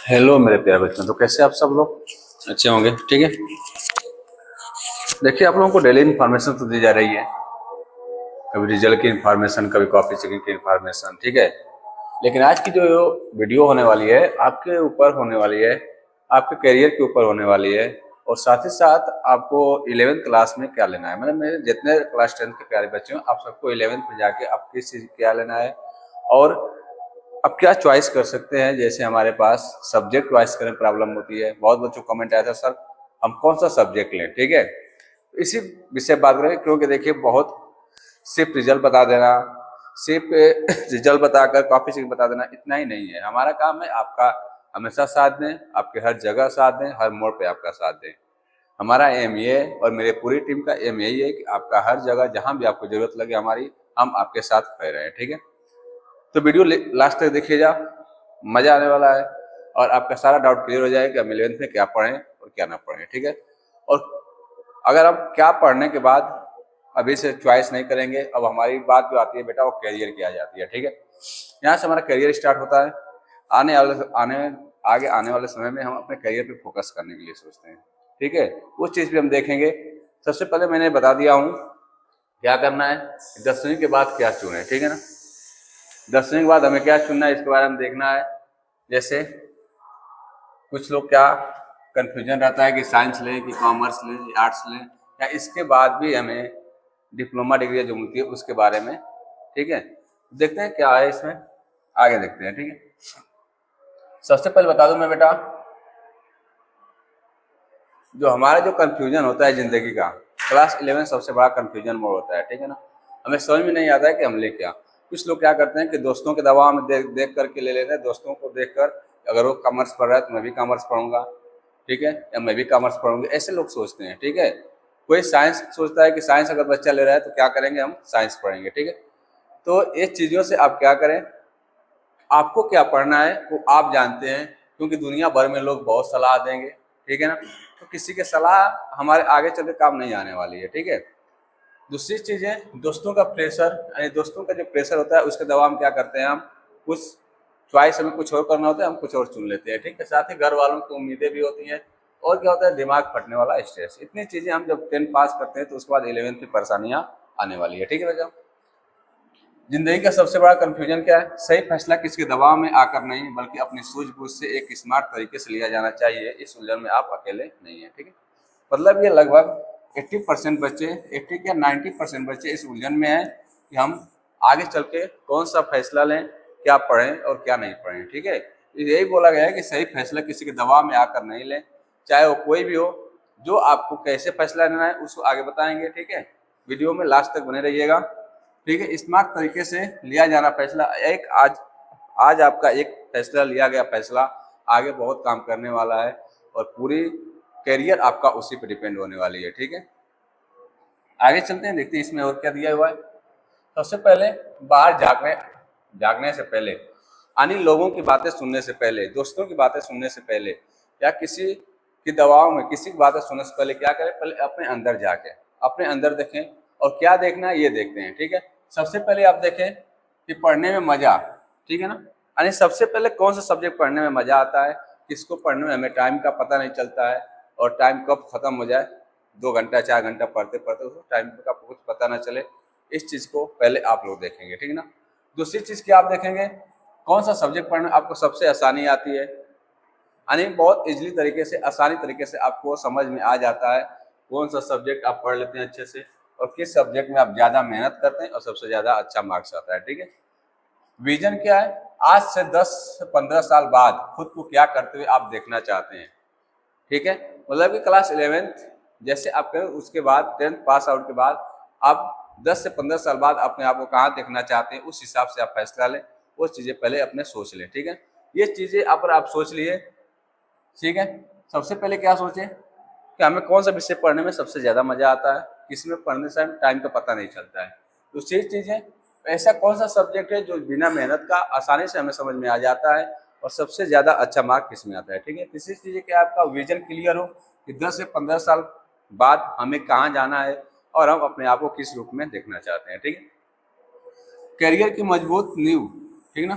Hello मेरे प्यारे बच्चों, तो कैसे आप सब लोग अच्छे होंगे। ठीक है, देखिए आप लोगों को डेली इन्फॉर्मेशन तो दी जा रही है, कभी रिजल्ट की इन्फॉर्मेशन, कभी कॉपी चेकिंग की इन्फॉर्मेशन। ठीक है, लेकिन आज की जो वीडियो होने वाली है आपके ऊपर होने वाली है, आपके करियर के ऊपर होने वाली है, और साथ ही साथ आपको 11th क्लास में क्या लेना है। मतलब मेरे जितने क्लास 10th के प्यारे बच्चे हैं, आप सबको 11th में जाके आप किस चीज़ क्या लेना है और अब क्या चॉइस कर सकते हैं। जैसे हमारे पास सब्जेक्ट चॉइस करने में प्रॉब्लम होती है, बहुत बच्चों को कमेंट आया था सर हम कौन सा सब्जेक्ट लें। ठीक है, तो इसी विषय बात करेंगे, क्योंकि देखिए बहुत सिर्फ रिजल्ट बता देना, सिर्फ रिजल्ट बताकर कॉपी से बता देना इतना ही नहीं है। हमारा काम है आपका हमेशा साथ दें, आपके हर जगह साथ दें, हर मोड़ पे आपका साथ दें। हमारा एम ये और मेरे पूरी टीम का एम यही है कि आपका हर जगह जहां भी आपको जरूरत लगे हमारी, हम आपके साथ खड़े रहें। ठीक है, तो वीडियो लास्ट तक देखिएगा, मजा आने वाला है और आपका सारा डाउट क्लियर हो जाएगा कि हम 11th में क्या पढ़ें और क्या ना पढ़ें। ठीक है, और अगर हम क्या पढ़ने के बाद अभी से चॉइस नहीं करेंगे, अब हमारी बात जो आती है बेटा वो करियर की आ जाती है। ठीक है, यहाँ से हमारा करियर स्टार्ट होता है। आगे आने वाले समय में हम अपने करियर पे फोकस करने के लिए सोचते हैं। ठीक है, उस चीज़ पे हम देखेंगे। सबसे पहले मैंने बता दिया हूँ क्या करना है, 10वीं के बाद क्या चुने। ठीक है ना, 10वीं के बाद हमें क्या चुनना है इसके बारे में देखना है। जैसे कुछ लोग क्या कंफ्यूजन रहता है कि साइंस लें कि कॉमर्स लें या आर्ट्स लें, या इसके बाद भी हमें डिप्लोमा डिग्री जो मिलती है उसके बारे में। ठीक है, देखते हैं क्या है इसमें, आगे देखते हैं। ठीक है, सबसे पहले बता दूं मैं बेटा, जो हमारा जो कंफ्यूजन होता है जिंदगी का, क्लास 11 सबसे बड़ा कंफ्यूजन मोड होता है। ठीक है ना, हमें समझ में नहीं आता है कि हम ले क्या। कुछ लोग क्या करते हैं कि दोस्तों के दबाव में देख करके ले लेते हैं, दोस्तों को देखकर अगर वो कॉमर्स पढ़ रहा है तो मैं भी कॉमर्स पढ़ूंगा। ठीक है, या मैं भी कॉमर्स पढ़ूंगी, ऐसे लोग सोचते हैं। ठीक है, कोई साइंस सोचता है कि साइंस अगर बच्चा ले रहा है तो क्या करेंगे, हम साइंस पढ़ेंगे। ठीक है, तो इस चीज़ों से आप क्या करें, आपको क्या पढ़ना है वो आप जानते हैं, क्योंकि दुनिया भर में लोग बहुत सलाह देंगे। ठीक है ना, तो किसी की सलाह हमारे आगे चल के काम नहीं आने वाली है। ठीक है, दूसरी चीज़ है दोस्तों का प्रेशर, यानी दोस्तों का जो प्रेशर होता है उसके दबाव में क्या करते हैं हम, कुछ चॉइस हमें कुछ और करना होता है, हम कुछ और चुन लेते हैं। ठीक है, साथ ही घर वालों की उम्मीदें भी होती हैं, और क्या होता है दिमाग फटने वाला स्ट्रेस। इतनी चीज़ें हम जब 10 पास करते हैं तो उसके बाद 11th में परेशानियाँ आने वाली है। ठीक है भैया, जिंदगी का सबसे बड़ा कंफ्यूजन क्या है, सही फैसला किसी के दबाव में आकर नहीं बल्कि अपनी सूझबूझ से एक स्मार्ट तरीके से लिया जाना चाहिए। इस उलझन में आप अकेले नहीं है। ठीक है, मतलब ये लगभग 80% बच्चे, 80 या 90% बच्चे इस उलझन में हैं कि हम आगे चल के कौन सा फैसला लें, क्या पढ़ें और क्या नहीं पढ़ें। ठीक है, यही बोला गया है कि सही फैसला किसी के दबाव में आकर नहीं लें, चाहे वो कोई भी हो। जो आपको कैसे फैसला लेना है उसको आगे बताएंगे। ठीक है, वीडियो में लास्ट तक बने रहिएगा। ठीक है, स्मार्ट तरीके से लिया जाना फैसला, एक आज आपका एक फैसला लिया गया फैसला आगे बहुत काम करने वाला है, और पूरी करियर आपका उसी पे डिपेंड होने वाली है। ठीक है, आगे चलते हैं, देखते हैं इसमें और क्या दिया हुआ है। सबसे पहले बाहर जागने से पहले, यानी लोगों की बातें सुनने से पहले, दोस्तों की बातें सुनने से पहले, या किसी की दबाव में किसी की बातें सुनने से पहले क्या करें, पहले अपने अंदर जाके अपने अंदर देखें, और क्या देखना है ये देखते हैं। ठीक है, सबसे पहले आप देखें कि पढ़ने में मजा। ठीक है ना, यानी सबसे पहले कौन सा सब्जेक्ट पढ़ने में मजा आता है, किसको पढ़ने में हमें टाइम का पता नहीं चलता है, और टाइम कब खत्म हो जाए, 2 घंटा 4 घंटा पढ़ते पढ़ते उसको टाइम का कुछ पता ना चले। इस चीज़ को पहले आप लोग देखेंगे। ठीक है ना, दूसरी चीज़ क्या आप देखेंगे, कौन सा सब्जेक्ट पढ़ने आपको सबसे आसानी आती है, यानी बहुत इजीली तरीके से, आसानी तरीके से आपको समझ में आ जाता है कौन सा सब्जेक्ट आप पढ़ लेते हैं अच्छे से, और किस सब्जेक्ट में आप ज़्यादा मेहनत करते हैं और सबसे ज़्यादा अच्छा मार्क्स आता है। ठीक है, विजन क्या है, आज से 10 से 15 साल बाद खुद को क्या करते हुए आप देखना चाहते हैं। ठीक है, मतलब कि क्लास 11th जैसे आप करें उसके बाद 10th पास आउट के बाद आप 10 से 15 साल बाद अपने आप को कहाँ देखना चाहते हैं, उस हिसाब से आप फैसला लें, वो चीज़ें पहले अपने सोच लें। ठीक है, ये चीज़ें आप सोच लिए। ठीक है, सबसे पहले क्या सोचें कि हमें कौन सा विषय पढ़ने में सबसे ज़्यादा मज़ा आता है, किसमें पढ़ने से टाइम का पता नहीं चलता है। दूसरी चीज़ है, ऐसा कौन सा सब्जेक्ट है जो बिना मेहनत का आसानी से हमें समझ में आ जाता है, और सबसे ज़्यादा अच्छा मार्क किसमें आता है। ठीक है, तीसरी चीज़ है कि आपका विजन क्लियर हो कि 10 से 15 साल बाद हमें कहाँ जाना है, और हम अपने आप को किस रूप में देखना चाहते हैं। ठीक है, करियर की मजबूत नींव। ठीक है ना,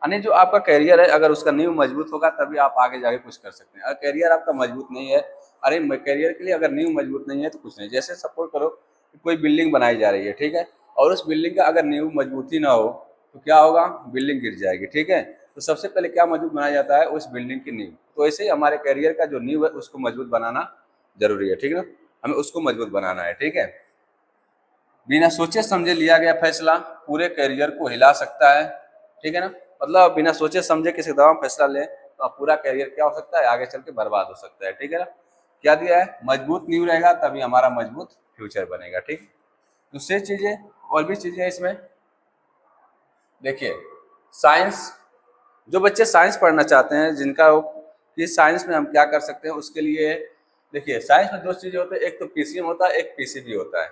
यानी जो आपका करियर है, अगर उसका नींव मजबूत होगा तभी आप आगे जाके कुछ कर सकते हैं। अगर करियर आपका मजबूत नहीं है, अरे करियर के लिए अगर नींव मजबूत नहीं है तो कुछ नहीं। जैसे सपोर्ट करो कि कोई बिल्डिंग बनाई जा रही है, ठीक है, और उस बिल्डिंग का अगर नींव मजबूती ना हो तो क्या होगा, बिल्डिंग गिर जाएगी, ठीक है। तो सबसे पहले क्या मजबूत बनाया जाता है, उस बिल्डिंग की नींव। तो ऐसे ही हमारे करियर का जो नींव है उसको मजबूत बनाना जरूरी है, ठीक है ना, हमें उसको मजबूत बनाना है, ठीक है। बिना सोचे समझे लिया गया फैसला पूरे करियर को हिला सकता है, ठीक है ना। मतलब बिना सोचे समझे किसी दवा में फैसला ले तो आप पूरा करियर क्या हो सकता है, आगे चल के बर्बाद हो सकता है, ठीक है ना। क्या दिया है, मजबूत नींव रहेगा तभी हमारा मजबूत फ्यूचर बनेगा, ठीक। दूसरी चीजें और भी चीजें हैं इसमें, देखिए साइंस, जो बच्चे साइंस पढ़ना चाहते हैं, जिनका कि साइंस में हम क्या कर सकते हैं उसके लिए, देखिए साइंस में दो चीजें होती है, एक तो पीसीएम होता है, एक पीसीबी होता है।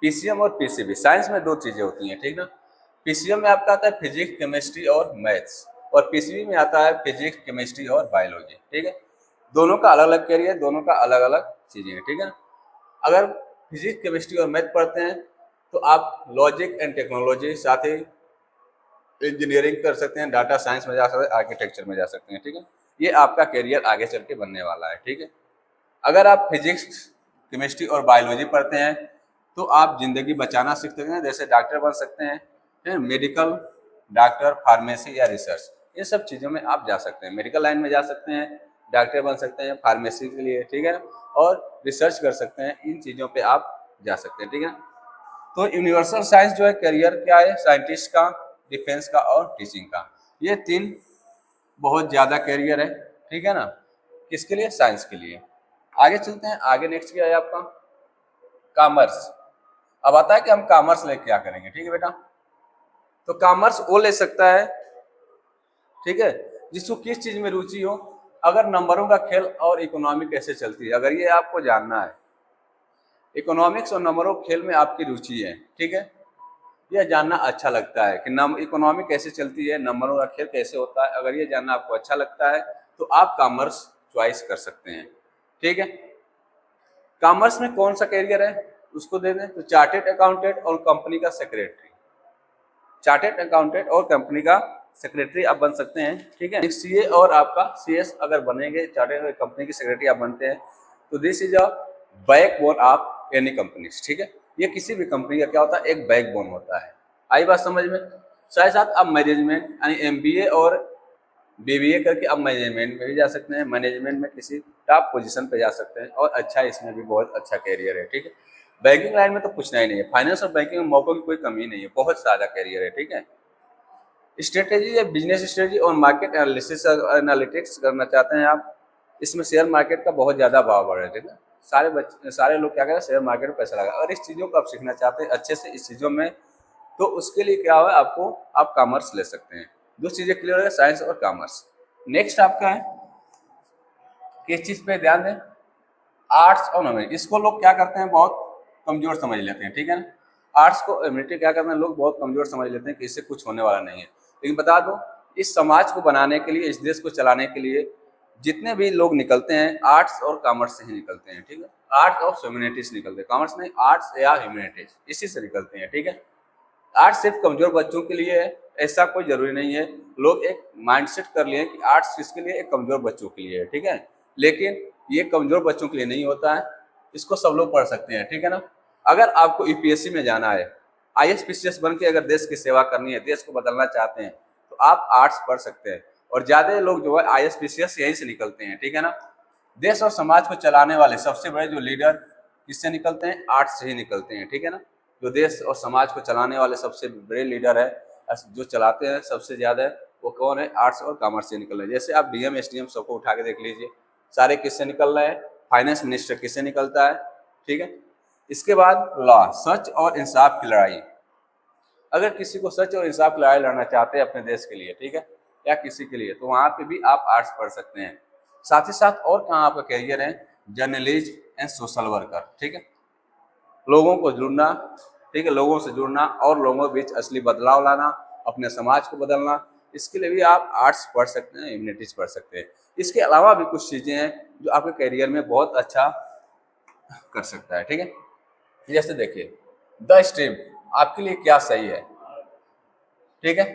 पीसीएम और पीसीबी साइंस में दो चीजें होती हैं, ठीक ना। पीसीएम में आपका आता है फिजिक्स, केमिस्ट्री और मैथ्स, और पीसीबी में आता है फिजिक्स, केमिस्ट्री और बायोलॉजी, ठीक है। दोनों का अलग अलग कैरियर, दोनों का अलग अलग चीजें हैं, ठीक है ना। अगर फिजिक्स, केमिस्ट्री और मैथ पढ़ते हैं तो आप लॉजिक एंड टेक्नोलॉजी, साथ ही इंजीनियरिंग कर सकते हैं, डाटा साइंस में जा सकते हैं, आर्किटेक्चर में जा सकते हैं, ठीक है। ये आपका कैरियर आगे चल के बनने वाला है, ठीक है। अगर आप फिजिक्स, केमिस्ट्री और बायोलॉजी पढ़ते हैं तो आप जिंदगी बचाना सीख सकते हैं, जैसे डॉक्टर बन सकते हैं, मेडिकल, डॉक्टर, फार्मेसी या रिसर्च, इन सब चीज़ों में आप जा सकते हैं। मेडिकल लाइन में जा सकते हैं, डॉक्टर बन सकते हैं फार्मेसी के लिए, ठीक है ना, और रिसर्च कर सकते हैं, इन चीज़ों पे आप जा सकते हैं, ठीक है ना। तो यूनिवर्सल साइंस जो है करियर क्या है, साइंटिस्ट का, डिफेंस का और टीचिंग का, ये तीन बहुत ज़्यादा कैरियर है, ठीक है ना, किसके लिए, साइंस के लिए। आगे चलते हैं, आगे नेक्स्ट क्या है आपका, कॉमर्स। अब आता है कि हम कॉमर्स लेके क्या करेंगे, ठीक है बेटा। तो कॉमर्स वो ले सकता है, ठीक है, जिसको किस चीज में रुचि हो। अगर नंबरों का खेल और इकोनॉमी कैसे चलती है, अगर ये आपको जानना है, इकोनॉमिक्स और नंबरों के खेल में आपकी रुचि है, ठीक है, यह जानना अच्छा लगता है कि इकोनॉमी कैसे चलती है, नंबरों का खेल कैसे होता है, अगर ये जानना आपको अच्छा लगता है तो आप कॉमर्स चॉइस कर सकते हैं, ठीक है। कॉमर्स में कौन सा कैरियर है उसको दे दें, तो चार्टेड अकाउंटेंट और कंपनी का सेक्रेटरी, चार्टेड अकाउंटेंट और कंपनी का सेक्रेटरी आप बन सकते हैं, ठीक है। सीए और आपका सीएस अगर बनेंगे, चार्टेड कंपनी की सेक्रेटरी आप बनते हैं, तो this is a backbone of any company, ठीक है। ये किसी भी कंपनी का क्या होता है, एक बैकबोन होता है। आई बात समझ में। साथ साथ आप मैनेजमेंट यानी एमबीए और बीबीए करके आप मैनेजमेंट में भी जा सकते हैं, मैनेजमेंट में किसी टॉप पोजीशन पे जा सकते हैं, और अच्छा इसमें भी बहुत अच्छा कैरियर है, ठीक है। बैंकिंग लाइन में तो पूछना ही नहीं है, फाइनेंस और बैंकिंग में मौकों की कोई कमी नहीं है, बहुत सारा कैरियर है, ठीक है। स्ट्रेटेजी या बिजनेस स्ट्रेटेजी और मार्केट एनालिसिस, एनालिटिक्स करना चाहते हैं आप, इसमें शेयर मार्केट का बहुत ज़्यादा भाव बढ़ रहा है, सारे बच्चे, सारे लोग क्या करें, शेयर मार्केट में पैसा लगा, और इस चीज़ों को आप सीखना चाहते हैं अच्छे से इस चीज़ों में, तो उसके लिए क्या है आपको, आप कॉमर्स ले सकते हैं। दो चीज़ें क्लियर है, साइंस और कॉमर्स। नेक्स्ट आपका है, किस चीज़ पे ध्यान दें, आर्ट्स और ह्यूमैनिटी। इसको लोग क्या करते हैं, बहुत कमजोर समझ लेते हैं, ठीक है ना। आर्ट्स को ह्यूमैनिटी क्या करते हैं, लोग बहुत कमजोर समझ लेते हैं कि इससे कुछ होने वाला नहीं है, लेकिन बता दो, इस समाज को बनाने के लिए, इस देश को चलाने के लिए जितने भी लोग निकलते हैं आर्ट्स और कॉमर्स से ही निकलते हैं, ठीक है। आर्ट्स और ह्यूमैनिटीज निकलते हैं, कॉमर्स नहीं, आर्ट्स या ह्यूमैनिटीज, इसी से निकलते हैं, ठीक है। आर्ट्स सिर्फ कमजोर बच्चों के लिए है, ऐसा कोई जरूरी नहीं है। लोग एक माइंडसेट कर लिए कि आर्ट्स किसके लिए, एक कमजोर बच्चों के लिए है, ठीक है, लेकिन ये कमजोर बच्चों के लिए नहीं होता है, इसको सब लोग पढ़ सकते हैं, ठीक है ना। अगर आपको यूपीएससी में जाना है, आईएएस पीसीएस बन के अगर देश की सेवा करनी है, देश को बदलना चाहते हैं, तो आप आर्ट्स पढ़ सकते हैं, और ज्यादा लोग जो है आईएएस पीसीएस यहीं से निकलते हैं, ठीक है ना। देश और समाज को चलाने वाले सबसे बड़े जो लीडर किससे निकलते हैं, आर्ट्स से ही निकलते हैं, ठीक है ना। जो देश और समाज को चलाने वाले सबसे बड़े लीडर है, जो चलाते हैं सबसे ज्यादा, वो कौन है, आर्ट्स और कॉमर्स से निकल रहे हैं। जैसे आप डीएम एसडीएम सबको उठा के देख लीजिए, सारे किससे निकल रहे हैं, फाइनेंस मिनिस्टर किससे निकलता है, ठीक है। इसके बाद लॉ, सच और इंसाफ की लड़ाई, अगर किसी को सच और इंसाफ की लड़ाई लड़ना चाहते हैं अपने देश के लिए, ठीक है, या किसी के लिए, तो वहां पे भी आप आर्ट्स पढ़ सकते हैं। साथ ही साथ और कहाँ आपका कैरियर है, जर्नलिस्ट एंड सोशल वर्कर, ठीक है, लोगों को जुड़ना, ठीक है, लोगों से जुड़ना और लोगों के बीच असली बदलाव लाना, अपने समाज को बदलना, इसके लिए भी आप आर्ट्स पढ़ सकते हैं, ह्यूमैनिटीज पढ़ सकते हैं। इसके अलावा भी कुछ चीजें हैं जो आपके करियर में बहुत अच्छा कर सकता है, ठीक है। जैसे देखिए द स्ट्रीम आपके लिए क्या सही है, ठीक है,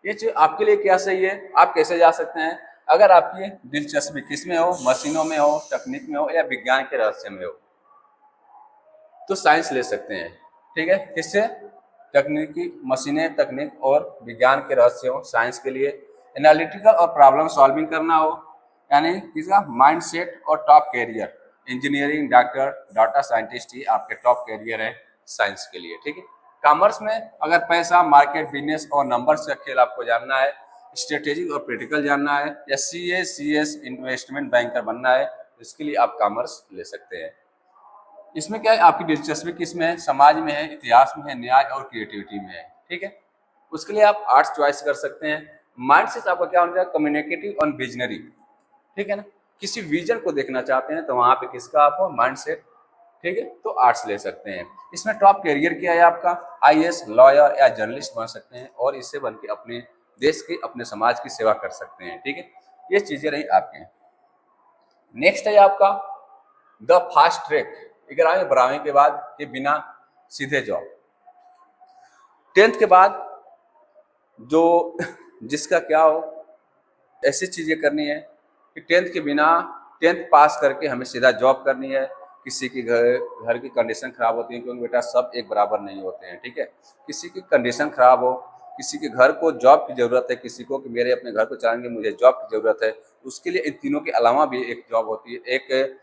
ये चीज आपके लिए क्या सही है, आप कैसे जा सकते हैं। अगर आपकी दिलचस्पी किस में हो, मशीनों में हो, तकनीक में हो या विज्ञान के रहस्य में हो, तो साइंस ले सकते हैं। ठीक है, किससे, तकनीकी, मशीनें, तकनीक और विज्ञान के रहस्य हो, साइंस के लिए। एनालिटिकल और प्रॉब्लम सॉल्विंग करना हो, यानी किसका, माइंड सेट और top career, engineering, doctor, data scientist ही आपके टॉप कैरियर है साइंस के लिए। ठीक है, कॉमर्स में अगर पैसा, मार्केट, बिजनेस और नंबर्स का खेल आपको जानना है, स्ट्रेटेजिक और प्रैक्टिकल जानना है, या CS इन्वेस्टमेंट बैंकर बनना है, तो इसके लिए आप कॉमर्स ले सकते हैं। इसमें क्या है, आपकी दिलचस्पी किस में है, समाज में है, इतिहास में है, न्याय और क्रिएटिविटी में है। ठीक है, उसके लिए आप आर्ट्स चॉइस कर सकते हैं। माइंड से आपका क्या होना चाहिए, कम्युनिकेटिव और विजनरी। ठीक है ना, किसी विजन को देखना चाहते हैं तो वहां पे किसका आप हो, माइंड सेट। ठीक है, तो आर्ट्स ले सकते हैं। इसमें टॉप कैरियर क्या है आपका, IAS, लॉयर या जर्नलिस्ट बन सकते हैं और इससे बन के अपने देश की, अपने समाज की सेवा कर सकते हैं। ठीक है, ये चीजें रही आपके। नेक्स्ट है आपका द फास्ट ट्रैक, 11वीं 12वीं के बाद ये बिना सीधे जॉब। 10th के बाद जो जिसका क्या हो, ऐसी चीजें करनी है कि 10th के बिना, 10th पास करके हमें सीधा जॉब करनी है। किसी की घर की कंडीशन खराब होती है, क्योंकि बेटा सब एक बराबर नहीं होते हैं। ठीक है, किसी की कंडीशन खराब हो, किसी के घर को जॉब की जरूरत है, किसी को कि मेरे अपने घर को चलाएंगे, मुझे जॉब की जरूरत है, उसके लिए इन तीनों के अलावा भी एक जॉब होती है, एक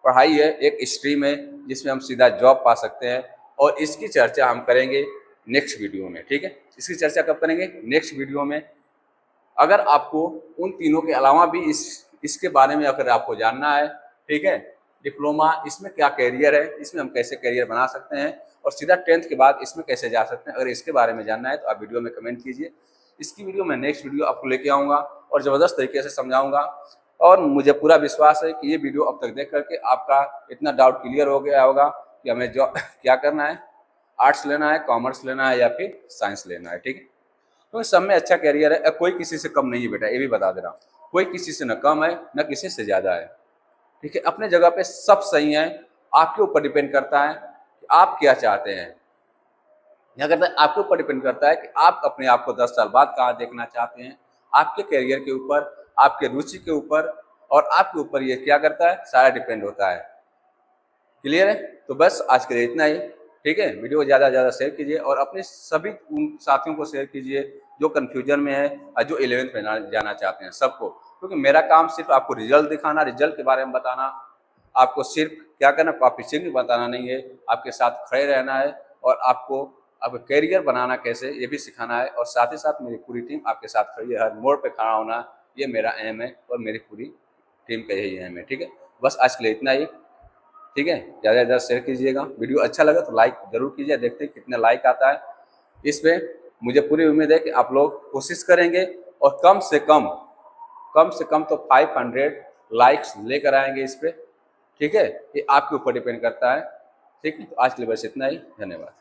पढ़ाई है, एक स्ट्रीम है जिसमें हम सीधा जॉब पा सकते हैं। और इसकी चर्चा हम करेंगे नेक्स्ट वीडियो में। ठीक है, इसकी चर्चा कब करेंगे, नेक्स्ट वीडियो में। अगर आपको उन तीनों के अलावा भी इसके बारे में अगर आपको जानना है, ठीक है, डिप्लोमा, इसमें क्या कैरियर है, इसमें हम कैसे कैरियर बना सकते हैं, और सीधा 10th के बाद इसमें कैसे जा सकते हैं, अगर इसके बारे में जानना है तो आप वीडियो में कमेंट कीजिए। इसकी वीडियो मैं नेक्स्ट वीडियो आपको लेके आऊँगा और ज़बरदस्त तरीके से समझाऊँगा। और मुझे पूरा विश्वास है कि ये वीडियो अब तक देख करके आपका इतना डाउट क्लियर हो गया होगा कि हमें जो क्या करना है, आर्ट्स लेना है, कॉमर्स लेना है या फिर साइंस लेना है। ठीक है, तो सब में अच्छा कैरियर है, कोई किसी से कम नहीं है बेटा, ये भी बता दे रहा हूँ। कोई किसी से न कम है न किसी से ज़्यादा है। ठीक है, अपने जगह पे सब सही है। आपके ऊपर डिपेंड करता है कि आप क्या चाहते हैं। क्या करता है, आपके ऊपर डिपेंड करता है कि आप अपने आप को 10 साल बाद कहाँ देखना चाहते हैं। आपके कैरियर के ऊपर, आपके रुचि के ऊपर और आपके ऊपर ये क्या करता है, सारा डिपेंड होता है। क्लियर है, तो बस आज के लिए इतना ही। ठीक है, वीडियो को ज़्यादा से ज़्यादा शेयर कीजिए और अपने सभी उन साथियों को शेयर कीजिए जो कन्फ्यूजन में है और जो 11th में जाना चाहते हैं, सबको। क्योंकि मेरा काम सिर्फ आपको रिजल्ट दिखाना, रिजल्ट के बारे में बताना, आपको सिर्फ क्या करना, कॉपी चिन्ह बताना नहीं है, आपके साथ खड़े रहना है और आपको आपका कैरियर बनाना कैसे ये भी सिखाना है। और साथ ही साथ मेरी पूरी टीम आपके साथ खड़ी है, हर मोड़ पे खड़ा होना, ये मेरा एम है और मेरी पूरी टीम का यही एम है। ठीक है, बस आज के लिए इतना ही। ठीक है, ज़्यादा से ज़्यादा शेयर कीजिएगा। वीडियो अच्छा लगा तो लाइक जरूर कीजिए, देखते हैं कितने लाइक आता है। इस पर मुझे पूरी उम्मीद है कि आप लोग कोशिश करेंगे और कम से कम तो 500 लाइक्स लेकर आएंगे इस पर। ठीक है, ये आपके ऊपर डिपेंड करता है। ठीक है, तो आज के लिए बस इतना ही, धन्यवाद।